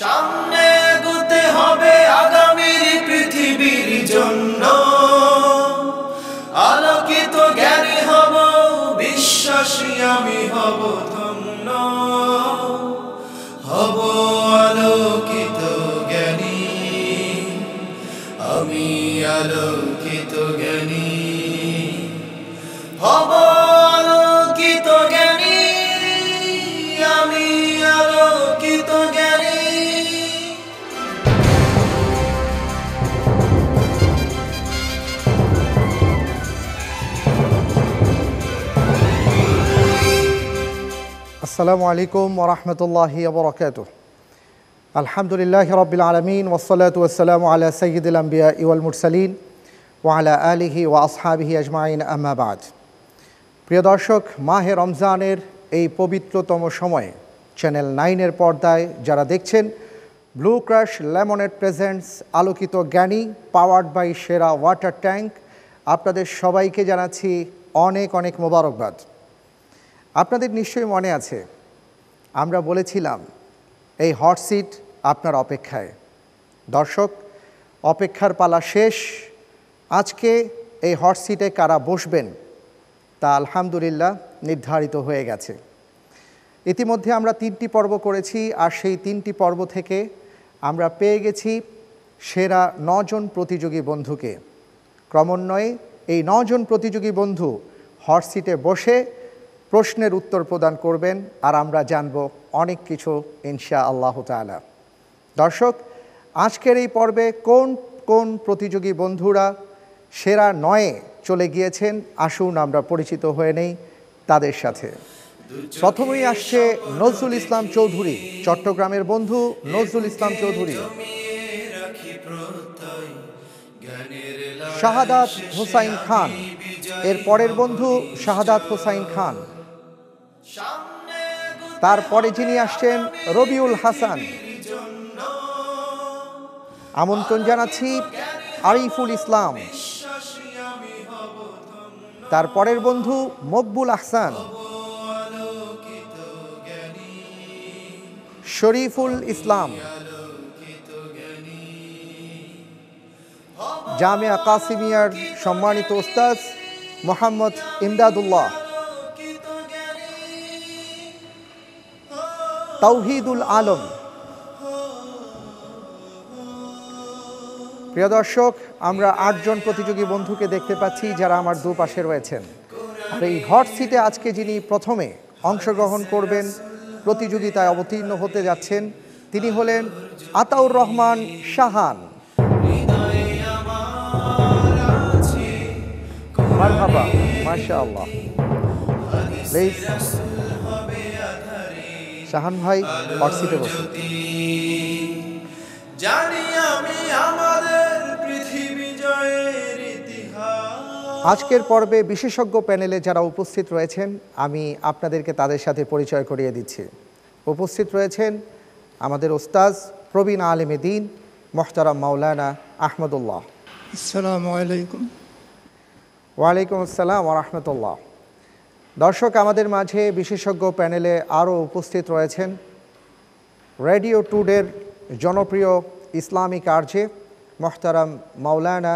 সামনে এগোতে হবে আগামীর পৃথিবীর জন্য, আলোকিত জ্ঞানী হব, বিশ্বাসী আমি হব ধন্য, হব আলোকিত জ্ঞানী, আমি আলোকিত জ্ঞানী, হব আলোকিত জ্ঞানী, আমি আলোকিত জ্ঞানী। আসসালামু আলাইকুম ওয়া রাহমাতুল্লাহি ওয়া বারাকাতুহু। আলহামদুলিল্লাহি রাব্বিল আলামিন ওয়াসসালাতু ওয়াসসালামু আলা সাইয়্যিদিল আমবিয়া ওয়াল মুরসালিন ওয়া আলা আলিহি ওয়া আসহাবিহি আজমাইন, আম্মা বা'দ। প্রিয় দর্শক, মাহে রমজানের এই পবিত্রতম সময়ে চ্যানেল 9-এর পর্দায় যারা দেখছেন ব্লু ক্রাশ লেমনেড প্রেজেন্টস আলোকিত জ্ঞানী পাওয়ার্ড বাই সেরা ওয়াটার ট্যাঙ্ক, আপনাদের সবাইকে জানাচ্ছি অনেক অনেক মোবারকবাদ। আপনাদের নিশ্চয়ই মনে আছে, আমরা বলেছিলাম এই হট সিট আপনার অপেক্ষায়। দর্শক, অপেক্ষার পালা শেষ। আজকে এই হট সিটে কারা বসবেন তা আলহামদুলিল্লাহ নির্ধারিত হয়ে গেছে। ইতিমধ্যে আমরা 3টি পর্ব করেছি, আর সেই 3টি পর্ব থেকে আমরা পেয়ে গেছি সেরা 9 জন প্রতিযোগী বন্ধুকে। ক্রমান্বয়ে এই 9 জন প্রতিযোগী বন্ধু হট সিটে বসে প্রশ্নের উত্তর প্রদান করবেন, আর আমরা জানব অনেক কিছু ইনশাআল্লাহ তাআলা। দর্শক, আজকের এই পর্বে কোন কোন প্রতিযোগী বন্ধুরা সেরা 9-এ চলে গিয়েছেন, আসুন আমরা পরিচিত হয়ে নেই তাদের সাথে। প্রথমেই আসছে নজরুল ইসলাম চৌধুরী, চট্টগ্রামের বন্ধু নজরুল ইসলাম চৌধুরী। শাহাদাত হোসাইন খান, এর পরের বন্ধু শাহাদাত হোসাইন খান। তারপরে যিনি আসছেন রবিউল হাসান। আমন্ত্রণ জানাচ্ছি আরিফুল ইসলাম। তারপরের বন্ধু মকবুল আহসান, শরীফুল ইসলাম, জামিয়া কাসিমিয়ার সম্মানিত ওস্তাদ মোহাম্মদ ইমদাদুল্লাহ, তাওহিদুল আলম। প্রিয় দর্শক, আমরা 8 জন প্রতিযোগী বন্ধুকে দেখতে পাচ্ছি যারা আমার দুপাশে রয়েছেন। আর এই হট সিটে আজকে যিনি প্রথমে অংশগ্রহণ করবেন, প্রতিযোগিতায় অবতীর্ণ হতে যাচ্ছেন, তিনি হলেন আতাউর রহমান শাহান। মারহাবা, মাশাআল্লাহ। প্লিজ শাহান ভাই হট সিটে বসুন। জানি আমি আমাদের পৃথিবী জয়ের ইতিহাস। আজকের পর্বে বিশেষজ্ঞ প্যানেলে যারা উপস্থিত রয়েছেন, আমি আপনাদেরকে তাদের সাথে পরিচয় করিয়ে দিচ্ছি। উপস্থিত রয়েছেন আমাদের ওস্তাদ প্রবীণ আলেমে দ্বীন মোহতারাম মাওলানা আহমদুল্লাহ। আসসালামু আলাইকুম। ওয়ালাইকুম আসসালাম ওয়া রাহমাতুল্লাহ। দর্শক, আমাদের মাঝে বিশেষজ্ঞ প্যানেলে আরও উপস্থিত রয়েছেন রেডিও টুডের জনপ্রিয় ইসলামিক আরজে মোহতারাম মাওলানা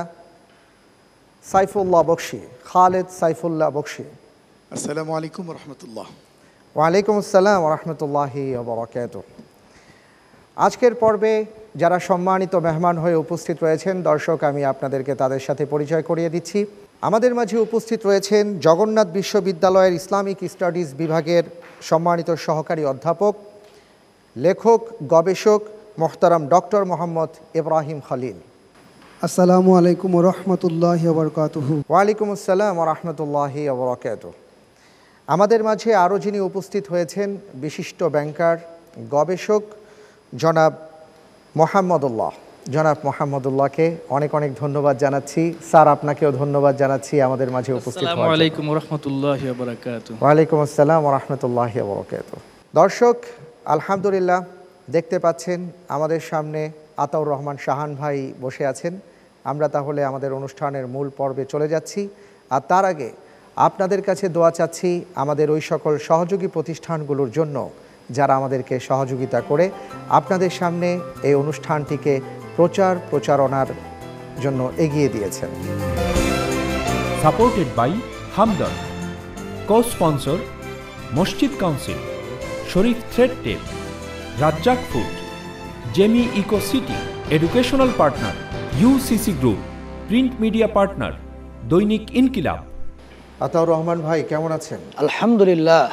সাইফুল্লাহ বকশী, খালেদ সাইফুল্লাহ বকশী। আসসালামু আলাইকুম রহমতুল্লাহ। ওয়ালাইকুম আসসালাম ওয়া রাহমাতুল্লাহি ওয়া বারাকাতুহু। আজকের পর্বে যারা সম্মানিত মেহমান হয়ে উপস্থিত রয়েছেন, দর্শক আমি আপনাদেরকে তাদের সাথে পরিচয় করিয়ে দিচ্ছি। আমাদের মাঝে উপস্থিত রয়েছেন জগন্নাথ বিশ্ববিদ্যালয়ের ইসলামিক স্টাডিজ বিভাগের সম্মানিত সহকারী অধ্যাপক, লেখক, গবেষক মোহতারাম ডক্টর মোহাম্মদ ইব্রাহিম খলিল। আসসালামু আলাইকুম ওয়া রাহমাতুল্লাহি ওয়া বারাকাতুহু। ওয়ালাইকুম আসসালাম ওয়া রাহমাতুল্লাহি ওয়া বারাকাতুহু। আমাদের মাঝে আরও যিনি উপস্থিত হয়েছেন বিশিষ্ট ব্যাংকার, গবেষক জনাব মোহাম্মদুল্লাহ। জনাব মোহাম্মদুল্লাহকে অনেক অনেক ধন্যবাদ জানাচ্ছি। স্যার, আপনাকেও ধন্যবাদ জানাচ্ছি আমাদের মাঝে উপস্থিত হওয়ার জন্য। আসসালামু আলাইকুম ওয়া রাহমাতুল্লাহি ওয়া বারাকাতুহু। ওয়ালাইকুম আসসালাম ওয়া রাহমাতুল্লাহি ওয়া বারাকাতুহু। দর্শক, আলহামদুলিল্লাহ দেখতে পাচ্ছেন আমাদের সামনে আতাউর রহমান শাহান ভাই বসে আছেন। আমরা তাহলে আমাদের অনুষ্ঠানের মূল পর্বে চলে যাচ্ছি, আর তার আগে আপনাদের কাছে দোয়া চাচ্ছি আমাদের ওই সকল সহযোগী প্রতিষ্ঠানগুলোর জন্য যারা আমাদেরকে সহযোগিতা করে আপনাদের সামনে এই অনুষ্ঠানটিকে প্রচারণার জন্য এগিয়ে দিয়েছেন। Supported by Hamdard, co-sponsor Masjid Council, Sharif Thread Tape, Rajak Food, Jemi Eco City, Educational Partner, UCC Group, Print Media Partner, Doinik Inkilab. Ataur Rahman ভাই কেমন আছেন? আলহামদুলিল্লাহ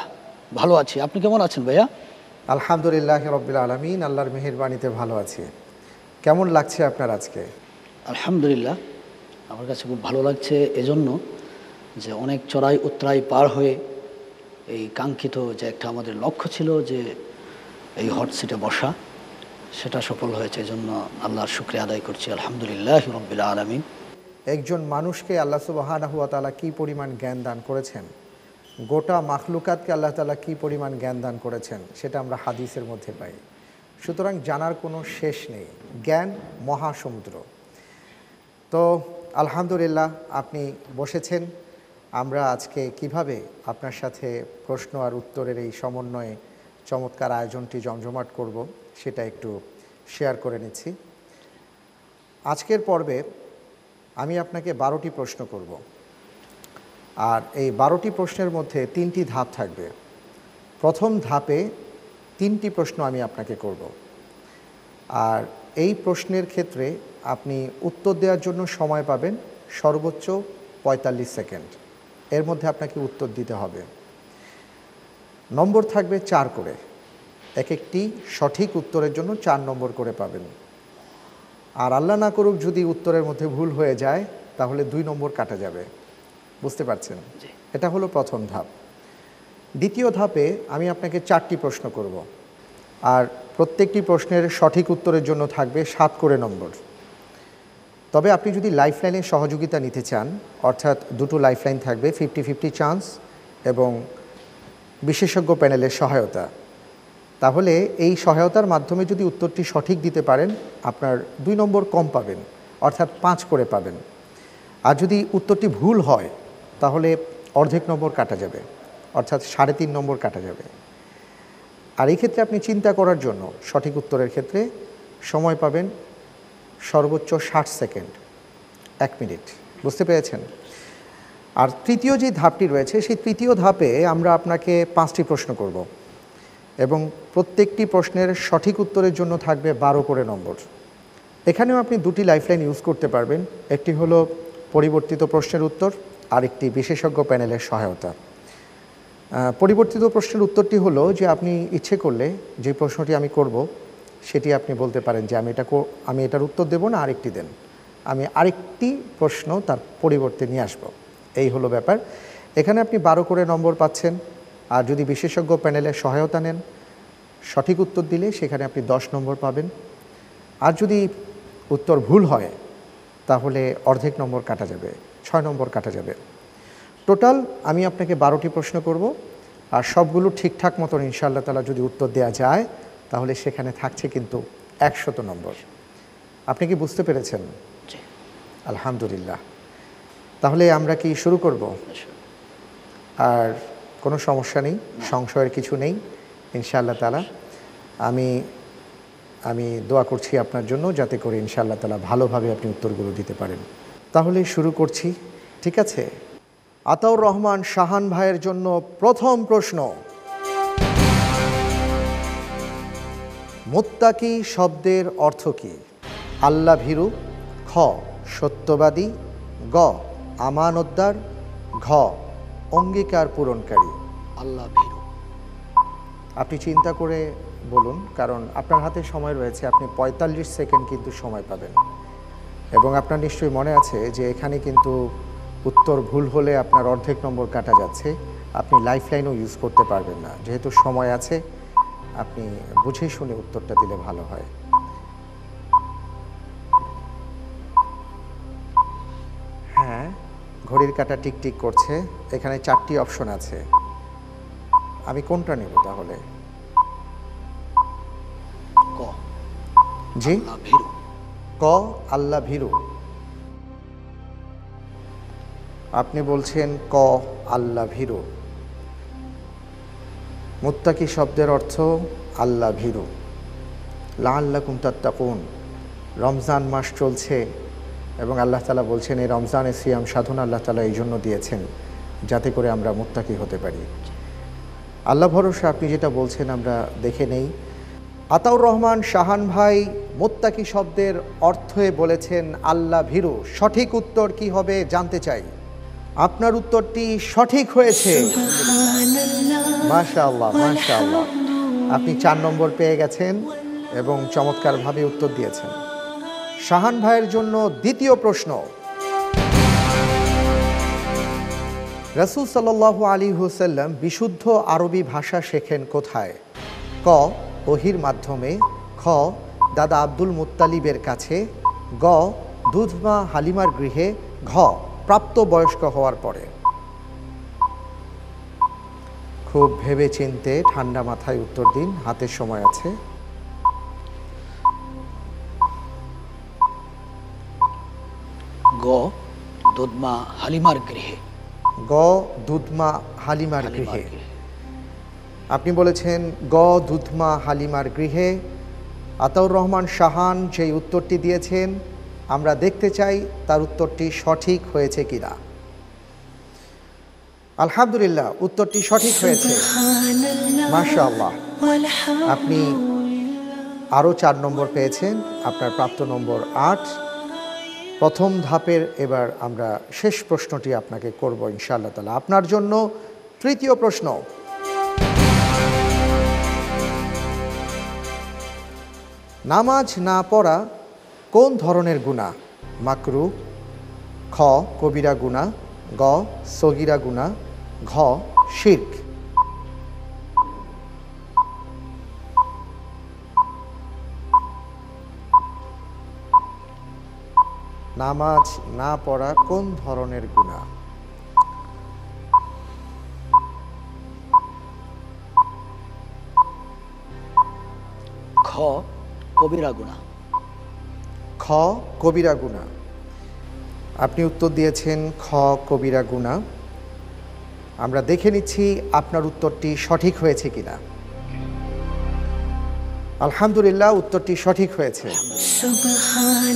ভালো আছি। আপনি কেমন আছেন ভাইয়া? আলহামদুলিল্লাহ রব্বিল আলামিন, আল্লাহর মেহেরবানিতে ভালো আছি। কেমন লাগছে আপনার আজকে? আলহামদুলিল্লাহ আমার কাছে খুব ভালো লাগছে এজন্য যে অনেক চড়াই উতরাই পার হয়ে এই কাঙ্ক্ষিত যে একটা আমাদের লক্ষ্য ছিল যে এই হট সিটে বসা, সেটা সফল হয়েছে। এজন্য আল্লাহর শুকরিয়া আদায় করছি। আলহামদুলিল্লাহ রব্বিল আলামিন। একজন মানুষকে আল্লাহ সুবহানাহু ওয়া তাআলা কী পরিমাণ জ্ঞান দান করেছেন, গোটা মাখলুকাতকে আল্লাহ তাআলা কী পরিমাণ জ্ঞান দান করেছেন, সেটা আমরা হাদিসের মধ্যে পাই। সুতরাং জানার কোনো শেষ নেই, জ্ঞান মহাসমুদ্র। তো আলহামদুলিল্লাহ আপনি বসেছেন। আমরা আজকে কিভাবে আপনার সাথে প্রশ্ন আর উত্তরের এই সমন্বয়ে চমৎকার আয়োজনটি জমজমাট করব সেটা একটু শেয়ার করে নিচ্ছি। আজকের পর্বে আমি আপনাকে 12টি প্রশ্ন করব, আর এই 12টি প্রশ্নের মধ্যে 3টি ধাপ থাকবে। প্রথম ধাপে 3টি প্রশ্ন আমি আপনাকে করব, আর এই প্রশ্নের ক্ষেত্রে আপনি উত্তর দেওয়ার জন্য সময় পাবেন সর্বোচ্চ 45 সেকেন্ড। এর মধ্যে আপনাকে উত্তর দিতে হবে। নম্বর থাকবে 4 করে, এক একটি সঠিক উত্তরের জন্য 4 নম্বর করে পাবেন। আর আল্লাহ না করুক যদি উত্তরের মধ্যে ভুল হয়ে যায় তাহলে 2 নম্বর কাটা যাবে। বুঝতে পারছেন? এটা হলো প্রথম ধাপ। দ্বিতীয় ধাপে আমি আপনাকে 4টি প্রশ্ন করব, আর প্রত্যেকটি প্রশ্নের সঠিক উত্তরের জন্য থাকবে 7 করে নম্বর। তবে আপনি যদি লাইফলাইনের সহযোগিতা নিতে চান, অর্থাৎ 2টো লাইফলাইন থাকবে, 50-50 চান্স এবং বিশেষজ্ঞ প্যানেলের সহায়তা, তাহলে এই সহায়তার মাধ্যমে যদি উত্তরটি সঠিক দিতে পারেন আপনার 2 নম্বর কম পাবেন, অর্থাৎ 5 করে পাবেন। আর যদি উত্তরটি ভুল হয় তাহলে অর্ধেক নম্বর কাটা যাবে, অর্থাৎ 3.5 নম্বর কাটা যাবে। আর এই ক্ষেত্রে আপনি চিন্তা করার জন্য সঠিক উত্তরের ক্ষেত্রে সময় পাবেন সর্বোচ্চ 60 সেকেন্ড, 1 মিনিট। বুঝতে পেরেছেন? আর তৃতীয় যে ধাপটি রয়েছে সেই তৃতীয় ধাপে আমরা আপনাকে 5টি প্রশ্ন করব এবং প্রত্যেকটি প্রশ্নের সঠিক উত্তরের জন্য থাকবে 12 করে নম্বর। এখানেও আপনি 2টি লাইফলাইন ইউজ করতে পারবেন, একটি হলো পরিবর্তিত প্রশ্নের উত্তর আর একটি বিশেষজ্ঞ প্যানেলের সহায়তা। পরিবর্তিত প্রশ্নের উত্তরটি হলো যে আপনি ইচ্ছে করলে যে প্রশ্নটি আমি করব সেটি আপনি বলতে পারেন যে আমি এটার উত্তর দেব না, আরেকটি দেন, আমি আরেকটি প্রশ্ন তার পরিবর্তে নিয়ে আসব। এই হলো ব্যাপার। এখানে আপনি 12 করে নম্বর পাচ্ছেন। আর যদি বিশেষজ্ঞ প্যানেলের সহায়তা নেন, সঠিক উত্তর দিলে সেখানে আপনি 10 নম্বর পাবেন। আর যদি উত্তর ভুল হয় তাহলে অর্ধেক নম্বর কাটা যাবে, 6 নম্বর কাটা যাবে। টোটাল আমি আপনাকে 12টি প্রশ্ন করব, আর সবগুলো ঠিকঠাক মতন ইনশাআল্লাহ তাআলা যদি উত্তর দেওয়া যায় তাহলে সেখানে থাকছে কিন্তু 100 নম্বর। আপনি কি বুঝতে পেরেছেন? আলহামদুলিল্লাহ। তাহলে আমরা কি শুরু করব? আর কোনো সমস্যা নেই, সংশয়ের কিছু নেই ইনশাআল্লাহ তাআলা। আমি দোয়া করছি আপনার জন্য যাতে করে ইনশাআল্লাহ তাআলা ভালোভাবে আপনি উত্তরগুলো দিতে পারেন। তাহলে শুরু করছি, ঠিক আছে? আতাউর রহমান শাহান ভাইয়ের জন্য প্রথম প্রশ্ন, মুত্তাকি শব্দের অর্থ কী? আল্লাহ ভীরু, খ সত্যবাদী, গ আমানতদার, ঘ অঙ্গীকার পূরণকারী। আল্লাহ ভীরু। আপনি চিন্তা করে বলুন, কারণ আপনার হাতে সময় রয়েছে, আপনি 45 সেকেন্ড কিন্তু সময় পাবেন। এবং আপনার নিশ্চয়ই মনে আছে যে এখানে কিন্তু উত্তর ভুল হলে আপনার অর্ধেক নম্বর কাটা যাচ্ছে, আপনি লাইফলাইনও ইউজ করতে পারবেন না। যেহেতু সময় আছে আপনি বুঝে শুনে উত্তরটা দিলে ভালো হয়। হ্যাঁ, ঘড়ির কাঁটা টিকটিক করছে। এখানে 4টি অপশন আছে, আমি কোনটা নেব তাহলে? ক। জি, আল্লাহ ভীরু। ক আল্লাহ ভীরু। আপনি বলছেন ক আল্লাহ ভীরু। মুত্তাকি শব্দের অর্থ আল্লাহ ভীরু। লাআল্লাকুম তাত্তাকুন, রমজান মাস চলছে এবং আল্লাহ তাআলা বলছেন এই রমজানের সিয়াম সাধনা আল্লাহ তাআলা এই জন্য দিয়েছেন যাতে করে আমরা মুত্তাকি হতে পারি। আল্লাহ ভরসা আপনি যেটা বলছেন আমরা দেখে নেই। আতাউর রহমান শাহান ভাই মুত্তাকি শব্দের অর্থে বলেছেন আল্লাহ ভীরু। সঠিক উত্তর কি হবে জানতে চাই। আপনার উত্তরটি সঠিক হয়েছে। মাশাআল্লাহ, মাশাআল্লাহ। আপনি 4 নম্বর পেয়ে গেছেন এবং চমৎকারভাবে উত্তর দিয়েছেন। শাহান ভাইয়ের জন্য দ্বিতীয় প্রশ্ন। রাসূল সাল্লাল্লাহু আলাইহি ওয়াসাল্লাম বিশুদ্ধ আরবি ভাষা শেখেন কোথায়? ক, ওহীর মাধ্যমে, খ, দাদা আব্দুল মুত্তালিবের কাছে, গ, দুধমা হালিমার গৃহে, ঘ, প্রাপ্ত বয়স্ক হওয়ার পরে। খুব ভেবে চিন্তে ঠান্ডা মাথায় উত্তর দিন, হাতের সময় আছে। গ, দুধমা হালিমার গৃহে। গ, দুধমা হালিমার গৃহে। আপনি বলেছেন গ, দুধমা হালিমার গৃহে। আতাউর রহমান শাহান যেই উত্তরটি দিয়েছেন আমরা দেখতে চাই তার উত্তরটি সঠিক হয়েছে কিনা। আলহামদুলিল্লাহ, উত্তরটি সঠিক হয়েছে। মাশাআল্লাহ, আপনি আরও 4 নম্বর পেয়েছেন। আপনার প্রাপ্ত নম্বর 8। প্রথম ধাপের এবার আমরা শেষ প্রশ্নটি আপনাকে করব ইনশাআল্লাহ তাআলা। আপনার জন্য তৃতীয় প্রশ্ন। নামাজ না পড়া কোন ধরনের গুনাহ? মাকরুহ, খ, কবিরা গুনাহ, গ, সগীরা গুনাহ, ঘ, শিরক। নামাজ না পড়া কোন ধরনের গুনাহ? খ, কবিরা গুনাহ। খ, কবিরা গুনাহ। আপনি উত্তর দিয়েছেন খ, কবিরা গুনাহ। আমরা দেখে নিচ্ছি আপনার উত্তরটি সঠিক হয়েছে কিনা। আলহামদুলিল্লাহ, উত্তরটি সঠিক হয়েছে।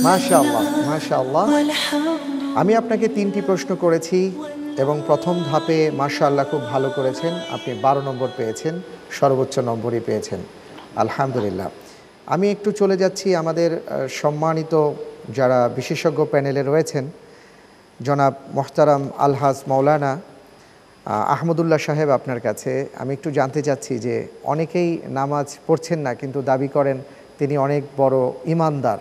মাশাআল্লাহ, মাশাআল্লাহ। আমি আপনাকে 3টি প্রশ্ন করেছি এবং প্রথম ধাপে মাশাআল্লাহ খুব ভালো করেছেন। আপনি 12 নম্বর পেয়েছেন, সর্বোচ্চ নম্বরই পেয়েছেন। আলহামদুলিল্লাহ। আমি একটু চলে যাচ্ছি আমাদের সম্মানিত যারা বিশেষজ্ঞ প্যানেলে রয়েছেন, জনাব মোহতারাম আলহাজ মাওলানা আহমদুল্লাহ সাহেব, আপনার কাছে আমি একটু জানতে চাচ্ছি যে অনেকেই নামাজ পড়ছেন না কিন্তু দাবি করেন তিনি অনেক বড় ইমানদার।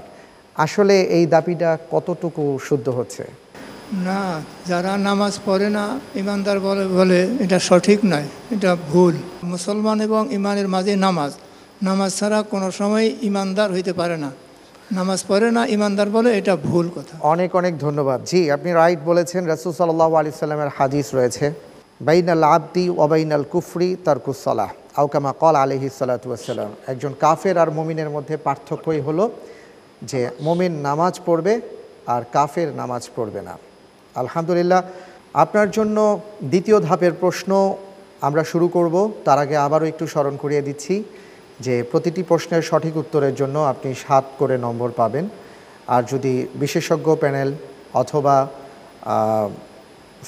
আসলে এই দাবিটা কতটুকু শুদ্ধ হচ্ছে? না, যারা নামাজ পড়ে না ইমানদার বলে এটা সঠিক নয়, এটা ভুল। মুসলমান এবং ইমানের মাঝে নামাজ, নামাজ ছাড়া কোনো সময় ইমানদার হইতে পারে না। নামাজ পড়ে না ইমানদার বলে এটা ভুল কথা। অনেক অনেক ধন্যবাদ। জি, আপনি রাইট বলেছেন। রাসূল সাল্লাল্লাহু আলাইহি সাল্লামের হাদিস রয়েছে, বাইনাল আবদি ওয়া বাইনাল কুফরি তারকুস সালাহ, আও কামা ক্বাল আলাইহিস সালাতু ওয়াস সালাম। একজন কাফের আর মুমিনের মধ্যে পার্থক্যই হলো যে মুমিন নামাজ পড়বে আর কাফের নামাজ পড়বে না। আলহামদুলিল্লাহ, আপনার জন্য দ্বিতীয় ধাপের প্রশ্ন আমরা শুরু করব। তার আগে আবারও একটু স্মরণ করিয়ে দিচ্ছি যে প্রতিটি প্রশ্নের সঠিক উত্তরের জন্য আপনি 7 করে নম্বর পাবেন। আর যদি বিশেষজ্ঞ প্যানেল অথবা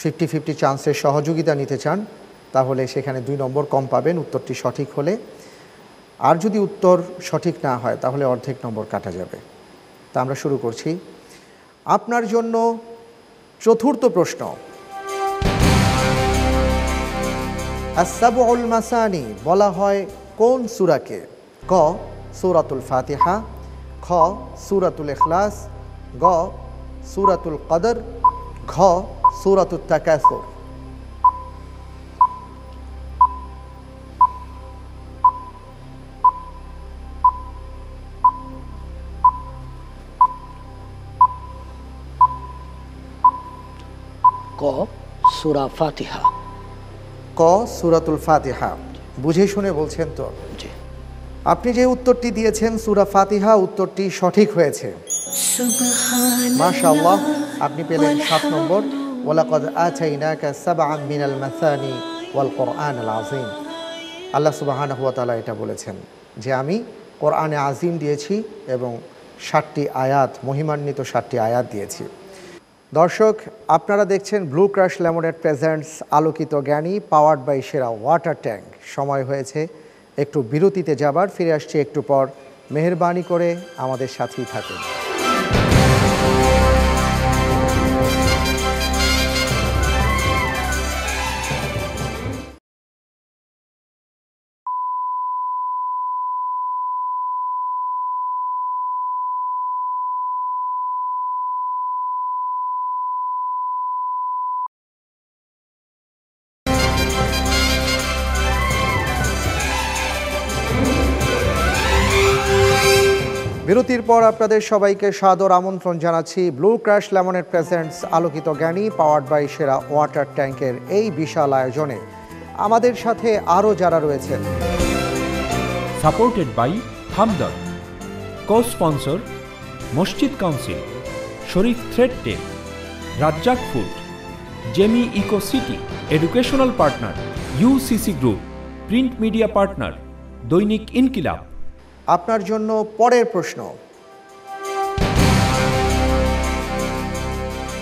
50-50 চান্সের সহযোগিতা নিতে চান তাহলে সেখানে 2 নম্বর কম পাবেন উত্তরটি সঠিক হলে। আর যদি উত্তর সঠিক না হয় তাহলে অর্ধেক নম্বর কাটা যাবে। তা আমরা শুরু করছি। আপনার জন্য চতুর্থ প্রশ্ন। আস-সাবউল মাসানি বলা হয় কোন সূরাকে? ক, সূরাতুল ফাতিহা, খ, সূরাতুল ইখলাস, গ, সূরাতুল কদর, ঘ, সূরাতুত তাকাসুর। ক, সূরা ফাতিহা। ক, সূরাতুল ফাতিহা। বুঝে শুনে বলছেন তো? জি। আপনি যে উত্তরটি দিয়েছেন সূরা ফাতিহা, উত্তরটি সঠিক হয়েছে। মাশাআল্লাহ, আপনি পেলেন 7 নম্বর। ওয়ালাকাদ আতাইনাকা সাবআন মিনাল মাসানি ওয়াল কুরআনিল আযীম। আল্লাহ সুবহানাহু ওয়া তাআলা এটা বলেছেন যে আমি কোরআনে আজিম দিয়েছি এবং 7টি আয়াত, মহিমান্বিত 7টি আয়াত দিয়েছি। দর্শক, আপনারা দেখছেন ব্লু ক্রাশ লেমনেড প্রেজেন্টস আলোকিত জ্ঞানী, পাওয়ার্ড বাই সেরা ওয়াটার ট্যাঙ্ক। সময় হয়েছে একটু বিরতিতে যাবার, ফিরে আসছি একটু পর। মেহেরবানি করে আমাদের সাথেই থাকুন। বিরতির পর আপনাদের সবাইকে সাদর আমন্ত্রণ জানাচ্ছি ব্লু ক্রাশ লেমনেড প্রেজেন্টস আলোকিত জ্ঞানী, পাওয়ার্ড বাই সেরা ওয়াটার ট্যাঙ্কের এই বিশাল আয়োজনে। আমাদের সাথে আরও যারা রয়েছেন, supported by Hamdard, co sponsor Masjid council, Sharif thread টেল, রাজ্জাক ফুড, জেমি eco city, educational partner UCC group, print media partner Dainik Inqilab. আপনার জন্য পরের প্রশ্ন।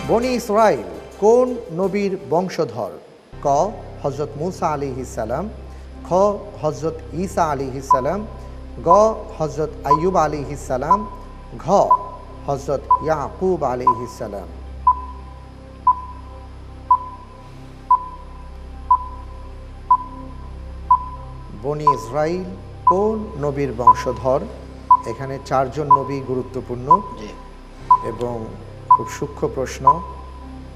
বনি ইসরাইল কোন নবীর বংশধর? ক হযরত মূসা আলাইহিস সালাম, খ হযরত ঈসা আলাইহিস সালাম, গ হযরত আইয়ুব আলাইহিস সালাম, ঘ হযরত ইয়াকুব আলাইহিস সালাম। বনি ইসরাইল কোন নবীর বংশধর? এখানে 4 জন নবী গুরুত্বপূর্ণ এবং খুব সূক্ষ্ম প্রশ্ন,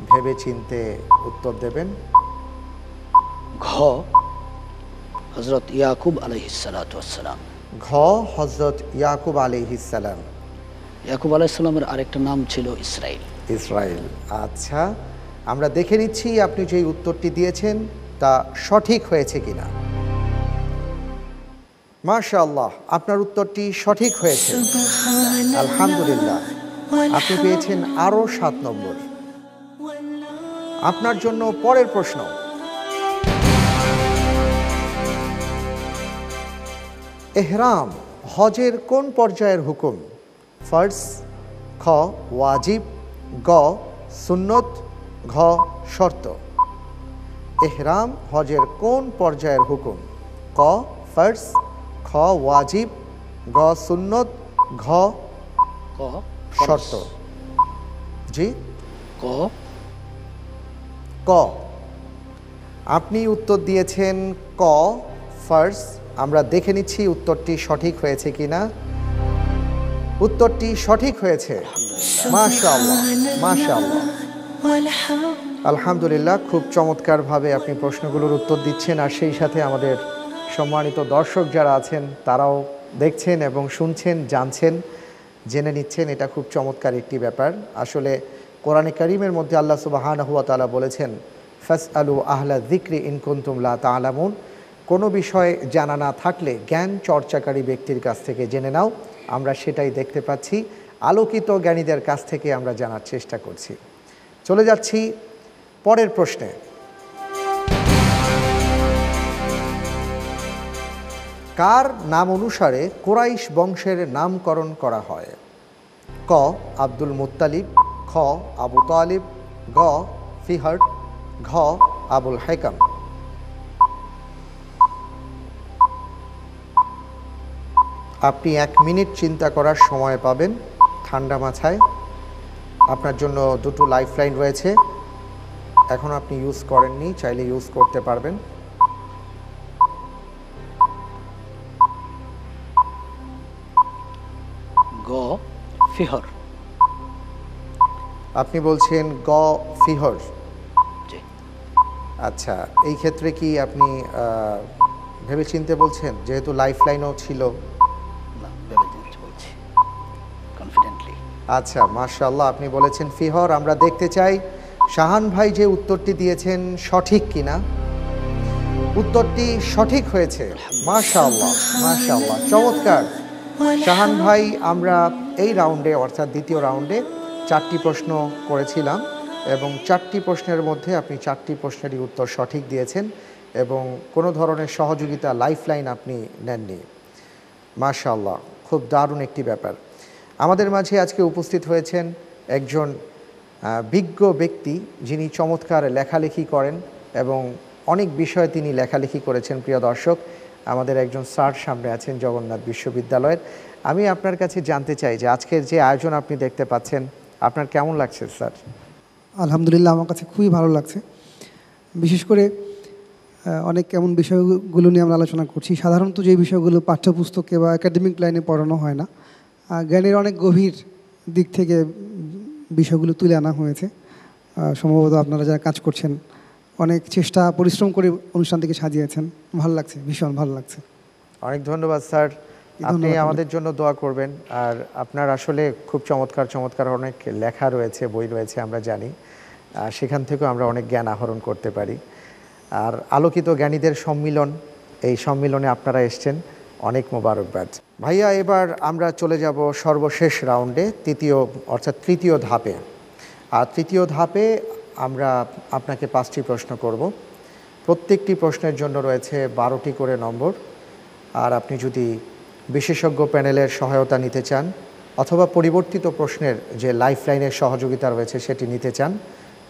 ভেবে চিনতে উত্তর দেবেন। ঘ হযরত ইয়াকুব আলাইহিস সালাতু ওয়াস সালাম। ঘ হযরত ইয়াকুব আলাইহিস সালাম। ইয়াকুব আলাইহিস সালামের আরেকটা নাম ছিল ইসরাইল। ইসরাইল। আচ্ছা, আমরা দেখে নিচ্ছি আপনি যে উত্তরটি দিয়েছেন তা সঠিক হয়েছে কিনা। মাশাআল্লাহ, আপনার উত্তরটি সঠিক হয়েছে। আলহামদুলিল্লাহ, আপনি পেয়েছেন আরও 7 নম্বর। আপনার জন্য পরের প্রশ্ন। এহরাম হজের কোন পর্যায়ের হুকুম? ফরজ, খ ওয়াজিব, গ সুন্নত, ঘ শর্ত। এহরাম হজের কোন পর্যায়ের হুকুম? ক ফরজ, খ ওয়াজিব, গ সুন্নত, ঘ ক শর্ত। জি, ক ক। আপনি উত্তর দিয়েছেন ক ফরজ। আমরা দেখে নিচ্ছি উত্তরটি সঠিক হয়েছে কিনা। উত্তরটি সঠিক হয়েছে। মাশাআল্লাহ, মাশাআল্লাহ, আলহামদুলিল্লাহ। খুব চমৎকারভাবে আপনি প্রশ্নগুলোর উত্তর দিচ্ছেন, আর সেই সাথে আমাদের সম্মানিত দর্শক যারা আছেন তারাও দেখছেন এবং শুনছেন, জানছেন, জেনে নিচ্ছেন। এটা খুব চমৎকার একটি ব্যাপার। আসলে কোরআনে কারীমের মধ্যে আল্লাহ সুবহানাহু ওয়া তাআলা বলেছেন, ফাসআলু আহলা যিকরি ইন কুনতুম লা তা'লামুন। কোনো বিষয় জানা না থাকলে জ্ঞান চর্চাকারী ব্যক্তির কাছ থেকে জেনে নাও। আমরা সেটাই দেখতে পাচ্ছি, আলোকিত জ্ঞানীদের কাছ থেকে আমরা জানার চেষ্টা করছি। চলে যাচ্ছি পরের প্রশ্নে। কার নাম অনুসারে কুরাইশ বংশের নামকরণ করা হয়? ক আব্দুল মুত্তালিব, খ আবু তালিব, গ ফিহর, ঘ আবুল হাইকাম। আপনি 1 মিনিট চিন্তা করার সময় পাবেন ঠান্ডা মাথায়। আপনার জন্য 2টো লাইফলাইন রয়েছে, এখন আপনি ইউজ করেননি, চাইলে ইউজ করতে পারবেন। গ ফিহর। আপনি বলছেন গ ফিহর। জি। আচ্ছা, এই ক্ষেত্রে কি আপনি ভেবেচিন্তে বলছেন, যেহেতু লাইফলাইনও ছিল? না, ভেবেচিন্তে বলছি, কনফিডেন্টলি। আচ্ছা, মাশাআল্লাহ, আপনি বলেছেন ফিহর। আমরা দেখতে চাই শাহান ভাই যে উত্তরটি দিয়েছেন সঠিক কিনা। উত্তরটি সঠিক হয়েছে। মাশাআল্লাহ, মাশাআল্লাহ, চমৎকার শাহান ভাই। আমরা এই রাউন্ডে, অর্থাৎ দ্বিতীয় রাউন্ডে 4টি প্রশ্ন করেছিলাম এবং 4টি প্রশ্নের মধ্যে আপনি 4টি প্রশ্নেরই উত্তর সঠিক দিয়েছেন। এবং কোনো ধরনের সহযোগিতা লাইফলাইন আপনি নেননি। মাশাআল্লাহ, খুব দারুণ একটি ব্যাপার। আমাদের মাঝে আজকে উপস্থিত হয়েছেন একজন বিজ্ঞ ব্যক্তি, যিনি চমৎকার লেখালেখি করেন এবং অনেক বিষয়ে তিনি লেখালেখি করেছেন। প্রিয় দর্শক, আমাদের একজন স্যার সামনে আছেন জগন্নাথ বিশ্ববিদ্যালয়ের। আমি আপনার কাছে জানতে চাই যে আজকের যে আয়োজন আপনি দেখতে পাচ্ছেন, আপনার কেমন লাগছে স্যার? আলহামদুলিল্লাহ, আমার কাছে খুবই ভালো লাগছে। বিশেষ করে অনেক এমন বিষয়গুলো নিয়ে আমরা আলোচনা করছি, সাধারণত যে বিষয়গুলো পাঠ্যপুস্তকে বা একাডেমিক লাইনে পড়ানো হয় না, জ্ঞানের অনেক গভীর দিক থেকে বিষয়গুলো তুলে আনা হয়েছে। সম্ভবত আপনারা যারা কাজ করছেন অনেক চেষ্টা পরিশ্রম করে অনুষ্ঠানটিকে সাজিয়েছেন। ভালো লাগছে, ভীষণ ভালো লাগছে। অনেক ধন্যবাদ স্যার। আপনি আমাদের জন্য দোয়া করবেন। আর আপনার আসলে খুব চমৎকার চমৎকার অনেক লেখা রয়েছে, বই রয়েছে, আমরা জানি। সেখান থেকেও আমরা অনেক জ্ঞান আহরণ করতে পারি। আর আলোকিত জ্ঞানীদের সম্মিলন, এই সম্মিলনে আপনারা এসছেন, অনেক মোবারকবাদ। ভাইয়া, এবার আমরা চলে যাব সর্বশেষ রাউন্ডে, তৃতীয় ধাপে। আর তৃতীয় ধাপে আমরা আপনাকে 5টি প্রশ্ন করব। প্রত্যেকটি প্রশ্নের জন্য রয়েছে 12টি করে নম্বর। আর আপনি যদি বিশেষজ্ঞ প্যানেলের সহায়তা নিতে চান অথবা পরিবর্তিত প্রশ্নের যে লাইফলাইনের সহযোগিতা রয়েছে সেটি নিতে চান,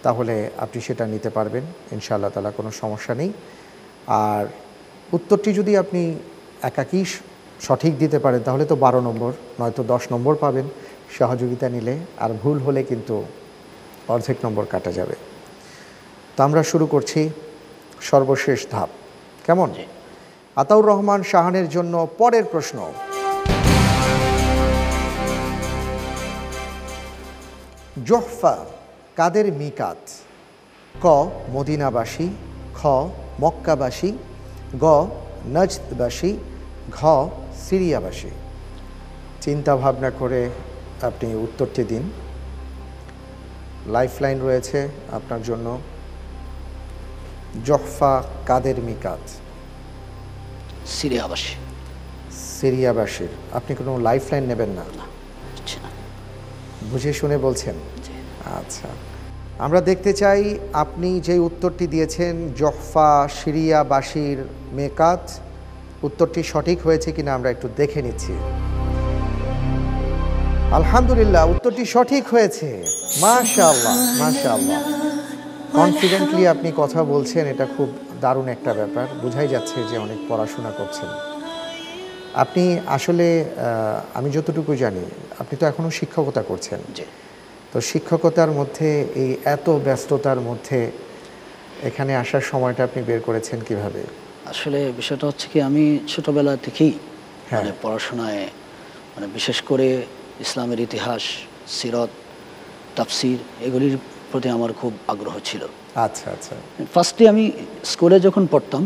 তাহলে আপনি সেটা নিতে পারবেন ইনশাআল্লাহ তাআলা, কোনো সমস্যা নেই। আর উত্তরটি যদি আপনি একাকী সঠিক দিতে পারেন তাহলে তো 12 নম্বর, নয়তো 10 নম্বর পাবেন সহযোগিতা নিলে। আর ভুল হলে কিন্তু অর্ধেক নম্বর কাটা যাবে। তো আমরা শুরু করছি সর্বশেষ ধাপ। কেমন? আতাউর রহমান শাহানের জন্য পরের প্রশ্ন। জোহফা কাদের মিকাত? ক মদিনাবাসী, খ মক্কাবাসী, গ নজদবাসী, ঘ সিরিয়াবাসী। চিন্তা ভাবনা করে আপনি উত্তরটি দিন। লাইফলাইন রয়েছে আপনার জন্য। জোহফা কাদের মিকাত? সিরিয়াবাসী। সিরিয়াবাসীর। আপনি কোনো লাইফলাইন নেবেন না? বুঝে শুনে বলছেন? আচ্ছা, আমরা দেখতে চাই আপনি যে উত্তরটি দিয়েছেন জোহফা সিরিয়াবাসীর মেকাত, উত্তরটি সঠিক হয়েছে কিনা আমরা একটু দেখে নিচ্ছি। আলহামদুলিল্লাহ, উত্তরটি সঠিক হয়েছে। মাশাআল্লাহ, মাশাআল্লাহ। কনফিডেন্টলি আপনি কথা বলছেন, এটা খুব দারুণ একটা ব্যাপার। বোঝাই যাচ্ছে যে অনেক পড়াশোনা করছেন আপনি। আসলে আমি যতটুকু জানি আপনি তো এখনও শিক্ষকতা করছেন। তো শিক্ষকতার মধ্যে এই এত ব্যস্ততার মধ্যে এখানে আসার সময়টা আপনি বের করেছেন কিভাবে? আসলে বিষয়টা হচ্ছে কি, আমি ছোটবেলা থেকেই মানে পড়াশোনায়, মানে বিশেষ করে ইসলামের ইতিহাস, সিরত, তাফসির, এগুলির প্রতি আমার খুব আগ্রহ ছিল। আচ্ছা আচ্ছা। ফার্স্টে আমি স্কুলে যখন পড়তাম,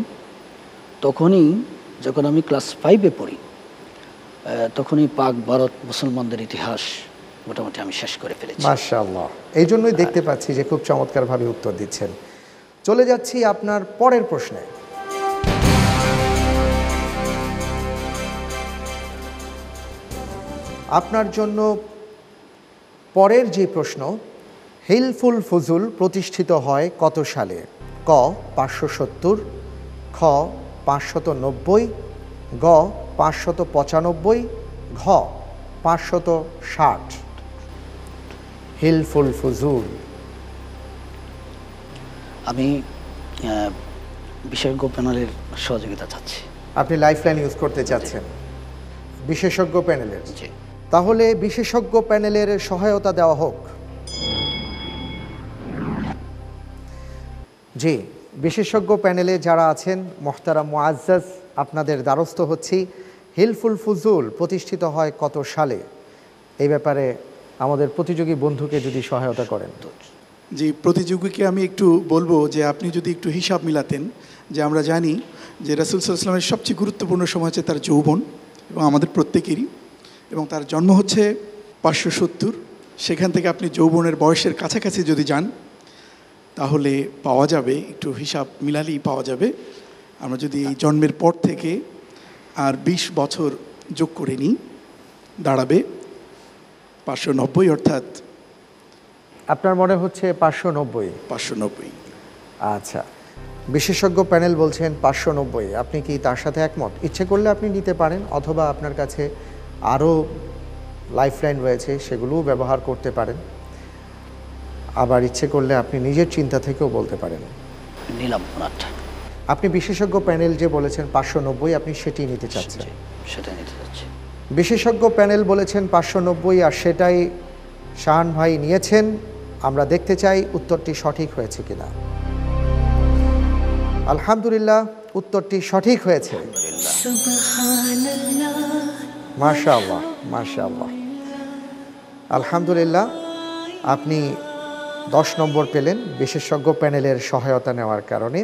তখনই যখন আমি ক্লাস 5-এ পড়ি, তখনই পাক ভারত মুসলমানদের ইতিহাস মোটামুটি আমি শেষ করে ফেলেছি। মাশাআল্লাহ, এই জন্যই দেখতে পাচ্ছি যে খুব চমৎকারভাবে উত্তর দিচ্ছেন। চলে যাচ্ছি আপনার পরের প্রশ্নে। আপনার জন্য পরের যে প্রশ্ন, হিলফুল ফুজুল প্রতিষ্ঠিত হয় কত সালে? ক 570, খ 590, গ 595, ঘ 560। হিলফুল ফুজুল। আমি বিশেষজ্ঞ প্যানেলের সহযোগিতা চাচ্ছি। আপনি লাইফলাইন ইউজ করতে চাচ্ছেন বিশেষজ্ঞ প্যানেলের? জি। তাহলে বিশেষজ্ঞ প্যানেলের সহায়তা দেওয়া হোক। জি, বিশেষজ্ঞ প্যানেলে যারা আছেন মোহতারাম মুআজ্জাজ, আপনাদের দ্বারস্থ হচ্ছি। হিলফুল ফুজুল প্রতিষ্ঠিত হয় কত সালে? এই ব্যাপারে আমাদের প্রতিযোগী বন্ধুকে যদি সহায়তা করেন। জি, প্রতিযোগীকে আমি একটু বলবো যে আপনি যদি একটু হিসাব মিলাতেন, যে আমরা জানি যে রাসূল সাল্লাল্লাহু আলাইহি ওয়াসাল্লামের সবচেয়ে গুরুত্বপূর্ণ সময় হচ্ছে তার যৌবন, এবং আমাদের প্রত্যেকেরই, এবং তার জন্ম হচ্ছে 570। সেখান থেকে আপনি যৌবনের বয়সের কাছাকাছি যদি যান তাহলে পাওয়া যাবে, একটু হিসাব মিলালেই পাওয়া যাবে। আমরা যদি এই জন্মের পর থেকে আর 20 বছর যোগ করে নিই, দাঁড়াবে 590, অর্থাৎ আপনার মনে হচ্ছে 590? 590। আচ্ছা, বিশেষজ্ঞ প্যানেল বলছেন 590, আপনি কি তার সাথে একমত? ইচ্ছে করলে আপনি নিতে পারেন, অথবা আপনার কাছে আরও লাইফলাইন রয়েছে, সেগুলোও ব্যবহার করতে পারেন। আবার ইচ্ছে করলে আপনি নিজের চিন্তা থেকেও বলতে পারেন। নিলাম ওনারটা। আপনি বিশেষজ্ঞ প্যানেল যে বলেছেন 590, আপনি সেটি নিতে চাচ্ছেন? সেটা নিতে চাচ্ছি। বিশেষজ্ঞ প্যানেল বলেছেন 590, আর সেটাই শাহান ভাই নিয়েছেন। আমরা দেখতে চাই উত্তরটি সঠিক হয়েছে কিনা। আলহামদুলিল্লাহ, উত্তরটি সঠিক হয়েছে। মাশাআল্লাহ, মাশাআল্লাহ, আলহামদুলিল্লাহ। আপনি 10 নম্বর পেলেন বিশেষজ্ঞ প্যানেলের সহায়তা নেওয়ার কারণে।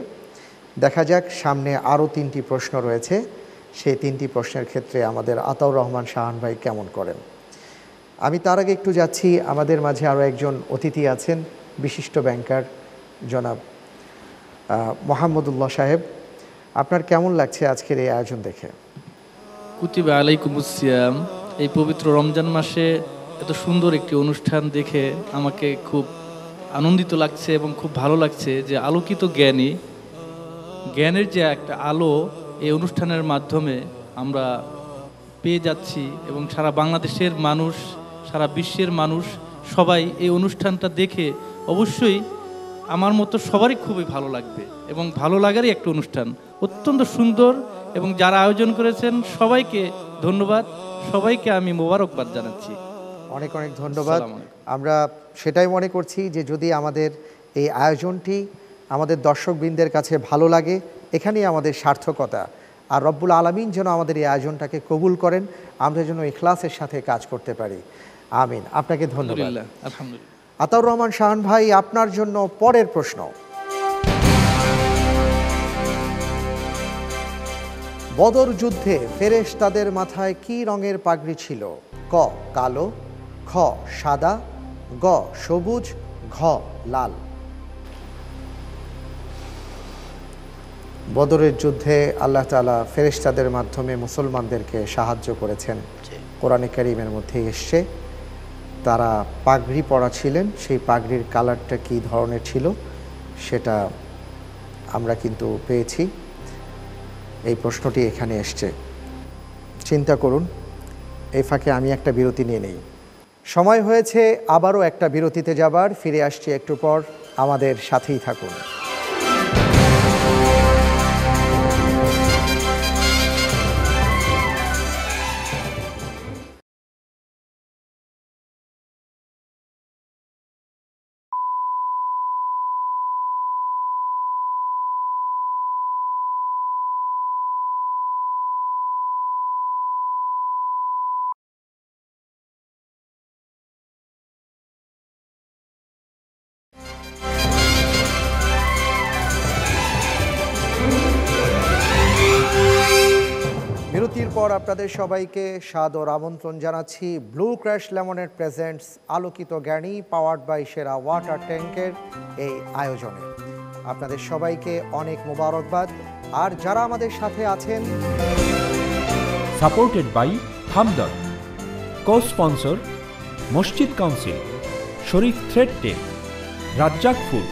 দেখা যাক সামনে আরও 3টি প্রশ্ন রয়েছে, সেই 3টি প্রশ্নের ক্ষেত্রে আমাদের আতাউর রহমান শাহান ভাই কেমন করেন। আমি তার আগে একটু যাচ্ছি, আমাদের মাঝে আরও একজন অতিথি আছেন, বিশিষ্ট ব্যাংকার জনাব মোহাম্মদুল্লাহ সাহেব। আপনার কেমন লাগছে আজকের এই আয়োজন দেখে? কুতিবা আলাইকুমুস-সিয়াম, এই পবিত্র রমজান মাসে এত সুন্দর একটি অনুষ্ঠান দেখে আমাকে খুব আনন্দিত লাগছে এবং খুব ভালো লাগছে যে আলোকিত জ্ঞানের যে একটা আলো এই অনুষ্ঠানের মাধ্যমে আমরা পেয়ে যাচ্ছি, এবং সারা বাংলাদেশের মানুষ, সারা বিশ্বের মানুষ সবাই এই অনুষ্ঠানটা দেখে অবশ্যই আমার মতো সবারই খুবই ভালো লাগবে, এবং ভালো লাগারই একটা অনুষ্ঠান, অত্যন্ত সুন্দর। এবং যারা আয়োজন করেছেন সবাইকে ধন্যবাদ, সবাইকে আমি মোবারকবাদ জানাচ্ছি। অনেক অনেক ধন্যবাদ। আমরা সেটাই মনে করছি যে যদি আমাদের এই আয়োজনটি আমাদের দর্শকবৃন্দের কাছে ভালো লাগে, এখানেই আমাদের সার্থকতা। আর রব্বুল আলামিন যেন আমাদের এই আয়োজনটাকে কবুল করেন, আমরা যেন ইখলাসের সাথে কাজ করতে পারি। আমিন। আপনাকে ধন্যবাদ। আলহামদুলিল্লাহ। আতাউর রহমান শাহান ভাই, আপনার জন্য পরের প্রশ্ন। বদর যুদ্ধে ফেরেশতাদের মাথায় কি রঙের পাগড়ি ছিল? ক কালো, খ সাদা, গ সবুজ, ঘ লাল। বদরের যুদ্ধে আল্লাহ তাআলা ফেরেশতাদের মাধ্যমে মুসলমানদেরকে সাহায্য করেছেন। কোরআনে কারীমের মধ্যে এসছে তারা পাগড়ি পরা ছিলেন, সেই পাগড়ির কালারটা কী ধরনের ছিল সেটা আমরা কিন্তু পেয়েছি। এই প্রশ্নটি এখানে এসছে, চিন্তা করুন। এই ফাঁকে আমি একটা বিরতি নিয়ে নেই। সময় হয়েছে আবারও একটা বিরতিতে যাবার, ফিরে আসছি একটু পর, আমাদের সাথেই থাকুন। বিরতির পর আপনাদের সবাইকে সাদর আমন্ত্রণ জানাচ্ছি ব্লু ক্র্যাশ লেমনেড প্রেজেন্টস আলোকিত জ্ঞানী পাওয়ার্ড বাই সেরা ওয়াটার ট্যাঙ্কের এই আয়োজনে। আপনাদের সবাইকে অনেক মোবারকবাদ। আর যারা আমাদের সাথে আছেন, supported by Hamdard, co sponsor Masjid council, Sharif thread টেল, রাজ্জাক ফুড,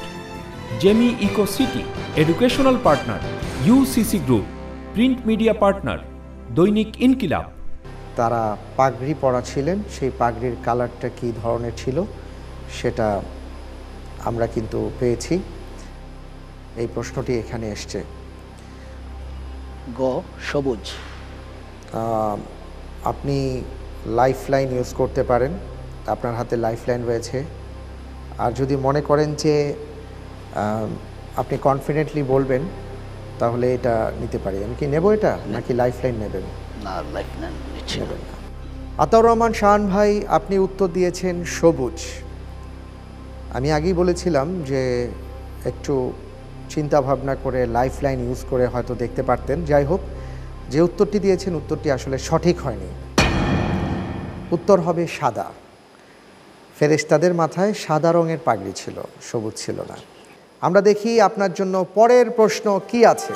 জেমি eco city, educational partner UCC group, print media partner Dainik Inqilab. তারা পাগড়ি পরা ছিলেন, সেই পাগড়ির কালারটা কী ধরনের ছিল সেটা আমরা কিন্তু পেয়েছি। এই প্রশ্নটি এখানে এসছে। গ সবুজ। আপনি লাইফলাইন ইউজ করতে পারেন, আপনার হাতে লাইফলাইন রয়েছে। আর যদি মনে করেন যে আপনি কনফিডেন্টলি বলবেন, তাহলে এটা নিতে পারি। আমি কি নেব এটা, নাকি লাইফলাইন নেবেন? না, লাইফলাইন নেবেন না। আতাউর রহমান শাহান ভাই, আপনি উত্তর দিয়েছেন সবুজ। আমি আগেই বলেছিলাম যে একটু চিন্তা ভাবনা করে লাইফলাইন ইউজ করে হয়তো দেখতে পারতেন। যাই হোক, যে উত্তরটি দিয়েছেন উত্তরটি আসলে সঠিক হয়নি। উত্তর হবে সাদা। ফেরেশতাদের মাথায় সাদা রঙের পাগড়ি ছিল, সবুজ ছিল না। আমরা দেখি আপনার জন্য পরের প্রশ্ন কি আছে।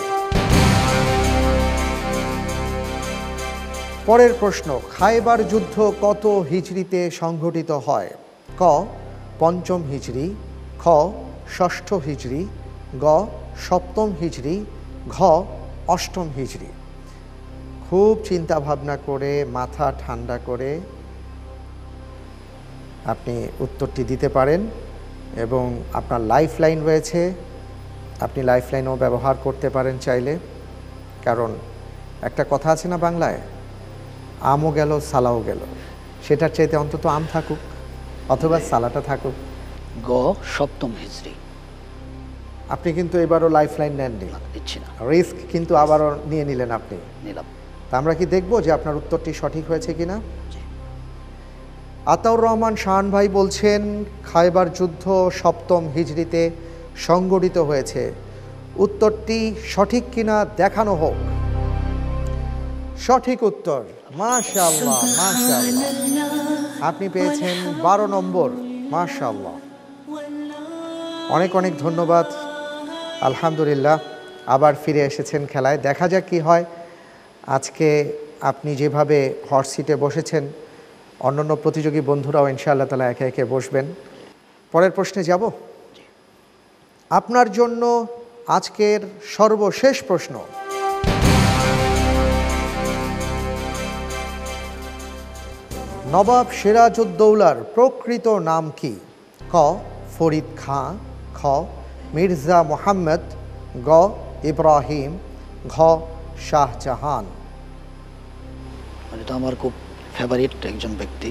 পরের প্রশ্ন, খায়বার যুদ্ধ কত হিজরিতে সংঘটিত হয়? ক ৫ম হিজরি, খ ৬ষ্ঠ হিজরি, গ সপ্তম হিজরি, ঘ অষ্টম হিজরি। খুব চিন্তা ভাবনা করে মাথা ঠান্ডা করে আপনি উত্তরটি দিতে পারেন এবং আপনার লাইফ লাইন রয়েছে, আপনি লাইফ লাইনও ব্যবহার করতে পারেন চাইলে। কারণ একটা কথা আছে না বাংলায়, আমও গেল সালাও গেল, সেটার চাইতে অন্তত আম থাকুক অথবা সালাটা থাকুক। গ সপ্তম হিজরি। আপনি কিন্তু এবারও লাইফ লাইন নেননি, দিচ্ছি না, রিস্ক কিন্তু আবারও নিয়ে নিলেন আপনি। নিলাম। তা আমরা কি দেখব যে আপনার উত্তরটি সঠিক হয়েছে কিনা? আতাউর রহমান শাহান ভাই বলছেন খায়বার যুদ্ধ সপ্তম হিজরিতে সংগঠিত হয়েছে। উত্তরটি সঠিক কিনা দেখানো হোক। সঠিক উত্তর, মাশাআল্লাহ মাশাআল্লাহ, আপনি পেয়েছেন 12 নম্বর। মাশাআল্লাহ, অনেক অনেক ধন্যবাদ। আলহামদুলিল্লাহ, আবার ফিরে এসেছেন খেলায়। দেখা যাক কি হয়। আজকে আপনি যেভাবে হট সিটে বসেছেন, অন্যান্য প্রতিযোগী বন্ধুরাও ইনশাআল্লাহ তাআলা একে একে বসবেন। পরের প্রশ্নে যাব। আপনার জন্য আজকের সর্বশেষ প্রশ্ন। নবাব সিরাজউদ্দৌলার প্রকৃত নাম কি? ক ফরিদ খাঁ, খ মির্জা মোহাম্মদ, গ ইব্রাহিম, ঘ শাহজাহান। এটা আমার খুব ফেভারিট একজন ব্যক্তি,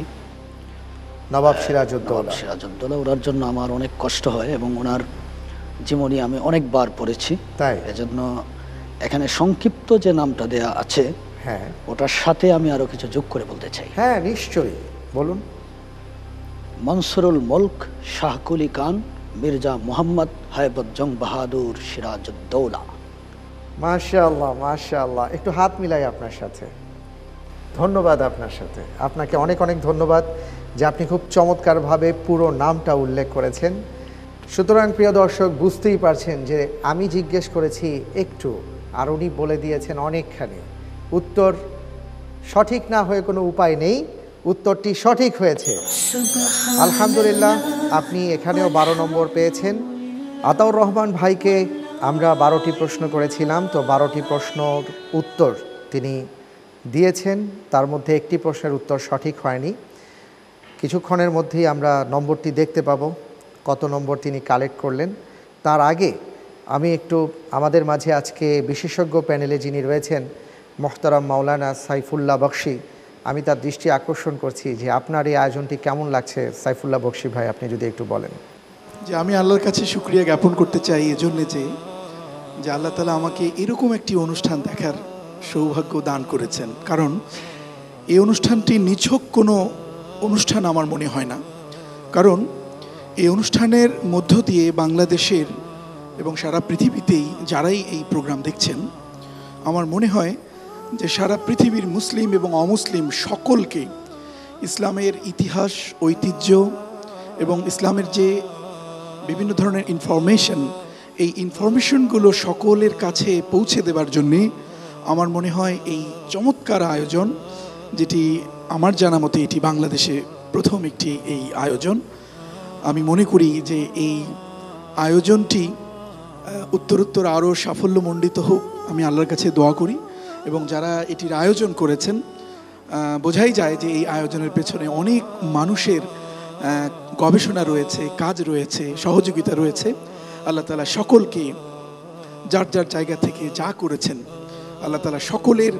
নবাব সিরাজউদ্দৌলা। সিরাজউদ্দৌলা, ওনার জন্য আমার অনেক কষ্ট হয় এবং ওনার জীবনী আমি অনেকবার পড়েছি। তাই এজন্য এখানে সংক্ষিপ্ত যে নামটা দেয়া আছে, হ্যাঁ, ওটার সাথে আমি আরো কিছু যোগ করে বলতে চাই। হ্যাঁ নিশ্চয়ই বলুন। মনসুরুল মুলক শাহ কুলি খান মির্জা মোহাম্মদ হায়বত জং বাহাদুর সিরাজউদ্দৌলা। মাশাআল্লাহ মাশাআল্লাহ, একটু হাত মিলাই আপনার সাথে। ধন্যবাদ আপনার সাথে, আপনাকে অনেক অনেক ধন্যবাদ যে আপনি খুব চমৎকারভাবে পুরো নামটা উল্লেখ করেছেন। সুতরাং প্রিয় দর্শক, বুঝতেই পারছেন যে আমি জিজ্ঞেস করেছি একটু, আর উনি বলে দিয়েছেন অনেকখানি। উত্তর সঠিক না হয়ে কোনো উপায় নেই, উত্তরটি সঠিক হয়েছে। আলহামদুলিল্লাহ, আপনি এখানেও 12 নম্বর পেয়েছেন। আতাউর রহমান ভাইকে আমরা 12টি প্রশ্ন করেছিলাম, তো 12টি প্রশ্নর উত্তর তিনি দিয়েছেন। তার মধ্যে একটি প্রশ্নের উত্তর সঠিক হয়নি। কিছুক্ষণের মধ্যেই আমরা নম্বরটি দেখতে পাবো, কত নম্বর তিনি কালেক্ট করলেন। তার আগে আমি একটু আমাদের মাঝে আজকে বিশেষজ্ঞ প্যানেলে যিনি রয়েছেন মোহতারাম মাওলানা সাইফুল্লাহ বকশী, আমি তার দৃষ্টি আকর্ষণ করছি যে আপনার এই আয়োজনটি কেমন লাগছে। সাইফুল্লাহ বকশী ভাই, আপনি যদি একটু বলেন। যে আমি আল্লাহর কাছে শুকরিয়া জ্ঞাপন করতে চাই এজন্যে যে আল্লাহ তাআলা আমাকে এরকম একটি অনুষ্ঠান দেখার সৌভাগ্য দান করেছেন। কারণ এই অনুষ্ঠানটি নিছক কোনো অনুষ্ঠান আমার মনে হয় না, কারণ এই অনুষ্ঠানের মধ্য দিয়ে বাংলাদেশের এবং সারা পৃথিবীতেই যারাই এই প্রোগ্রাম দেখছেন, আমার মনে হয় যে সারা পৃথিবীর মুসলিম এবং অমুসলিম সকলকে ইসলামের ইতিহাস, ঐতিহ্য এবং ইসলামের যে বিভিন্ন ধরনের ইনফরমেশন, এই ইনফরমেশনগুলো সকলের কাছে পৌঁছে দেওয়ার জন্যে আমার মনে হয় এই চমৎকার আয়োজন, যেটি আমার জানা মতে এটি বাংলাদেশে প্রথম একটি এই আয়োজন। আমি মনে করি যে এই আয়োজনটি উত্তরোত্তর আরও সাফল্যমণ্ডিত হোক, আমি আল্লাহর কাছে দোয়া করি। এবং যারা এটির আয়োজন করেছেন, বোঝাই যায় যে এই আয়োজনের পেছনে অনেক মানুষের গবেষণা রয়েছে, কাজ রয়েছে, সহযোগিতা রয়েছে। আল্লাহ তাআলা সকলকে যার যার জায়গা থেকে যা করেছেন, আল্লাহ তাআলা সকলের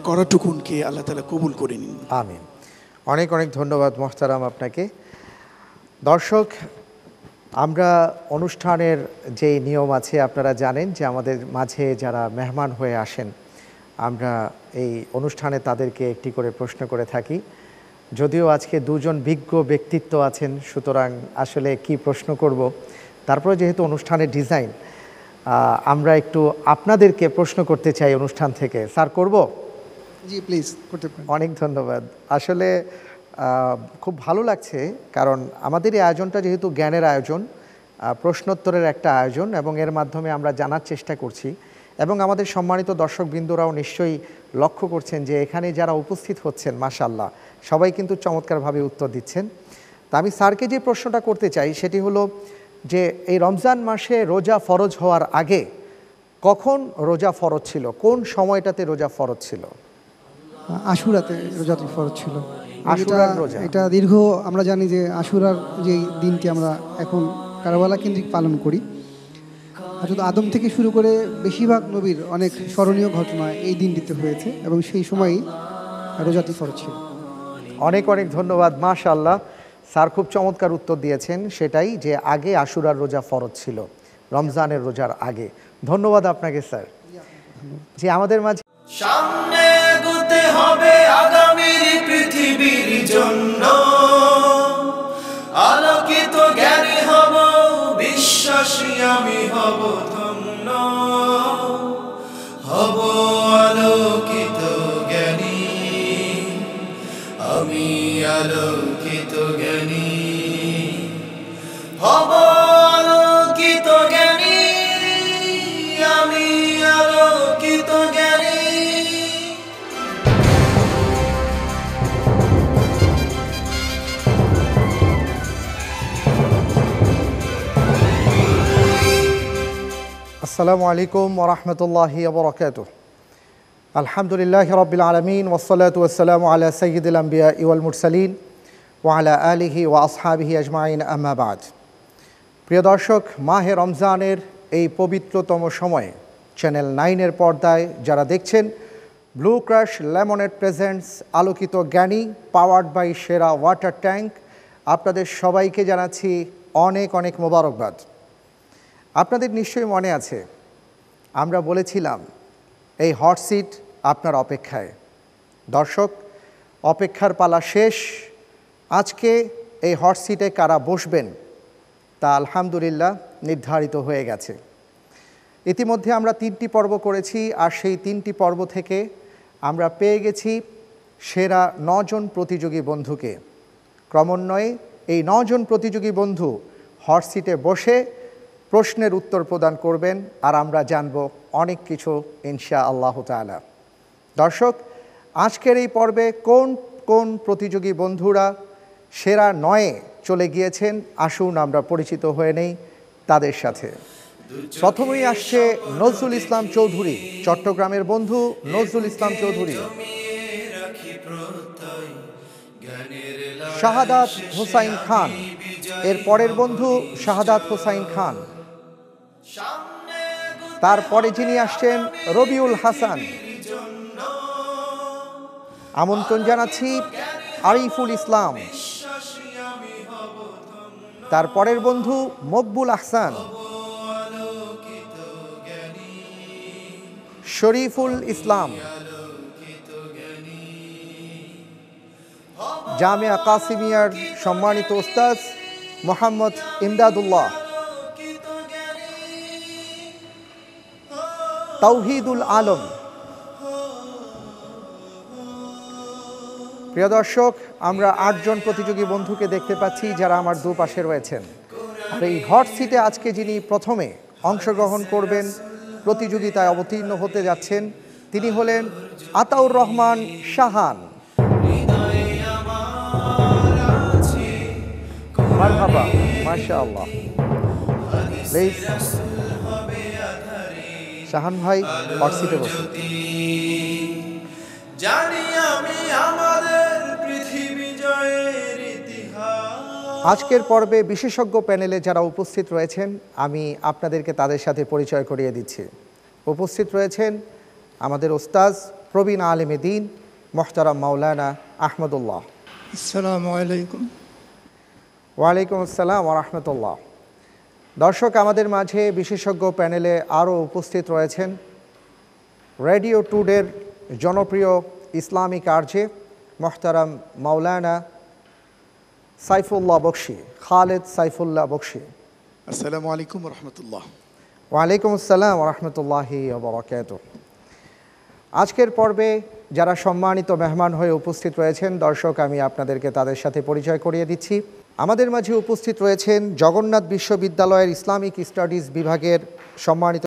করাটুকুনকে আল্লাহ তাআলা কবুল করে নিন। আমিন। অনেক অনেক ধন্যবাদ মোহতারাম আপনাকে। দর্শক, আমরা অনুষ্ঠানের যে নিয়ম আছে আপনারা জানেন যে আমাদের মাঝে যারা মেহমান হয়ে আসেন, আমরা এই অনুষ্ঠানে তাদেরকে একটি করে প্রশ্ন করে থাকি। যদিও আজকে দুজন বিজ্ঞ ব্যক্তিত্ব আছেন, সুতরাং আসলে কি প্রশ্ন করব, তারপরে যেহেতু অনুষ্ঠানের ডিজাইন, আমরা একটু আপনাদেরকে প্রশ্ন করতে চাই অনুষ্ঠান থেকে। স্যার, করব? জি প্লিজ, করতে পারেন। অনেক ধন্যবাদ। আসলে খুব ভালো লাগছে, কারণ আমাদের এই আয়োজনটা যেহেতু জ্ঞানের আয়োজন, প্রশ্নোত্তরের একটা আয়োজন, এবং এর মাধ্যমে আমরা জানার চেষ্টা করছি। এবং আমাদের সম্মানিত দর্শকবৃন্দরাও নিশ্চয়ই লক্ষ্য করছেন যে এখানে যারা উপস্থিত হচ্ছেন, মাশাআল্লাহ, সবাই কিন্তু চমৎকারভাবে উত্তর দিচ্ছেন। তা আমি স্যারকে যে প্রশ্নটা করতে চাই সেটি হলো যে এই রমজান মাসে রোজা ফরজ হওয়ার আগে কখন রোজা ফরজ ছিল, কোন সময়টাতে রোজা ফরজ ছিল? আশুরাতে রোজাটি ফরজ ছিল। আশুরার রোজা। এটা দীর্ঘ, আমরা জানি যে আশুরার যে দিনটি আমরা এখন কারবালা কেন্দ্রিক পালন করি, শুধু আদম থেকে শুরু করে বেশিরভাগ নবীর অনেক স্মরণীয় ঘটনা এই দিনটিতে হয়েছে এবং সেই সময়ই রোজাটি ফরজ ছিল। অনেক অনেক ধন্যবাদ, মাশাআল্লাহ। স্যার খুব চমৎকার উত্তর দিয়েছেন, সেটাই যে আগে আশুরার রোজা ফরজ ছিল, রমজানের রোজার আগে। ধন্যবাদ আপনাকে স্যার। যে আমাদের মাঝে সামনে এগোতে হবে আগামীর পৃথিবীর জন্য, আলোকিত জ্ঞানী হব, বিশ্বাসী আমি হব ধন্য, হব আলোকিত জ্ঞানী, আমি আলোকিত জ্ঞানী, হব আলোকিত জ্ঞানী, আমি আলোকিত জ্ঞানী। আসসালামু আলাইকুম ওয়া রাহমাতুল্লাহি ওয়া বারাকাতুহু। আলহামদুলিল্লাহি রাব্বিল আলামিন ওয়াসসালাতু ওয়াসসালামু আলা সাইয়্যিদিল আমবিয়া ওয়াল মুরসালিন ওয়া আলা আলিহি ওয়া আসহাবিহি আজমাইন, আম্মা বাদ। প্রিয় দর্শক, মাহে রমজানের এই পবিত্রতম সময়ে চ্যানেল 9-এর পর্দায় যারা দেখছেন, ব্লু ক্রাশ লেমনেড প্রেজেন্টস আলোকিত জ্ঞানী, পাওয়ার্ড বাই সেরা ওয়াটার ট্যাঙ্ক, আপনাদের সবাইকে জানাচ্ছি অনেক অনেক মোবারকবাদ। আপনাদের নিশ্চয়ই মনে আছে, আমরা বলেছিলাম এই হট সিট আপনার অপেক্ষায়। দর্শক, অপেক্ষার পালা শেষ। আজকে এই হট সিটে কারা বসবেন তা আলহামদুলিল্লাহ নির্ধারিত হয়ে গেছে। ইতিমধ্যে আমরা 3টি পর্ব করেছি, আর সেই 3টি পর্ব থেকে আমরা পেয়ে গেছি সেরা 9 জন প্রতিযোগী বন্ধুকে। ক্রমান্বয়ে এই 9 জন প্রতিযোগী বন্ধু হট সিটে বসে প্রশ্নের উত্তর প্রদান করবেন, আর আমরা জানব অনেক কিছু ইনশাআল্লাহ তাআলা। দর্শক, আজকের এই পর্বে কোন কোন প্রতিযোগী বন্ধুরা সেরা 9-এ চলে গিয়েছেন, আসুন আমরা পরিচিত হয়ে নেই তাদের সাথে। প্রথমেই আসছে নজরুল ইসলাম চৌধুরী, চট্টগ্রামের বন্ধু নজরুল ইসলাম চৌধুরী। শাহাদাত হোসাইন খান, এর পরের বন্ধু শাহাদাত হোসাইন খান। তারপরে যিনি আসছেন রবিউল হাসান। আমন্ত্রণ জানাচ্ছি আরিফুল ইসলাম। তারপরের বন্ধু মকবুল আহসান, শরীফুল ইসলাম, জামিয়া কাসিমিয়ার সম্মানিত ওস্তাদ মোহাম্মদ ইমদাদুল্লাহ, তাওহিদুল আলম। প্রিয় দর্শক, আমরা 8 জন প্রতিযোগী বন্ধুকে দেখতে পাচ্ছি যারা আমার দুপাশে রয়েছেন। আর এই হট সিটে আজকে যিনি প্রথমে অংশগ্রহণ করবেন, প্রতিযোগিতায় অবতীর্ণ হতে যাচ্ছেন, তিনি হলেন আতাউর রহমান শাহান। মারহাবা, মাশাআল্লাহ। প্লিজ শাহান ভাই হট সিটে বসুন। জানি আমি আমাদের পৃথিবী জয়ের ইতিহাস। আজকের পর্বে বিশেষজ্ঞ প্যানেলে যারা উপস্থিত রয়েছেন, আমি আপনাদেরকে তাদের সাথে পরিচয় করিয়ে দিচ্ছি। উপস্থিত রয়েছেন আমাদের ওস্তাদ প্রবীণ আলেমে দ্বীন মোহতারাম মাওলানা আহমদুল্লাহ। আসসালামু আলাইকুম। ওয়ালাইকুম আসসালাম ওয়া রাহমাতুল্লাহ। দর্শক, আমাদের মাঝে বিশেষজ্ঞ প্যানেলে আরও উপস্থিত রয়েছেন রেডিও টুডের জনপ্রিয় ইসলামিক আরজে মোহতারাম মাওলানা সাইফুল্লাহ বকশি, খালেদ সাইফুল্লাহ বকশি। আসসালামু আলাইকুম রহমতুল্লাহ। ওয়ালাইকুম আসসালাম রহমতুল্লাহি ওয়া বারাকাতুহু। আজকের পর্বে যারা সম্মানিত মেহমান হয়ে উপস্থিত রয়েছেন, দর্শক আমি আপনাদেরকে তাদের সাথে পরিচয় করিয়ে দিচ্ছি। আমাদের মাঝে উপস্থিত রয়েছেন জগন্নাথ বিশ্ববিদ্যালয়ের ইসলামিক স্টাডিজ বিভাগের সম্মানিত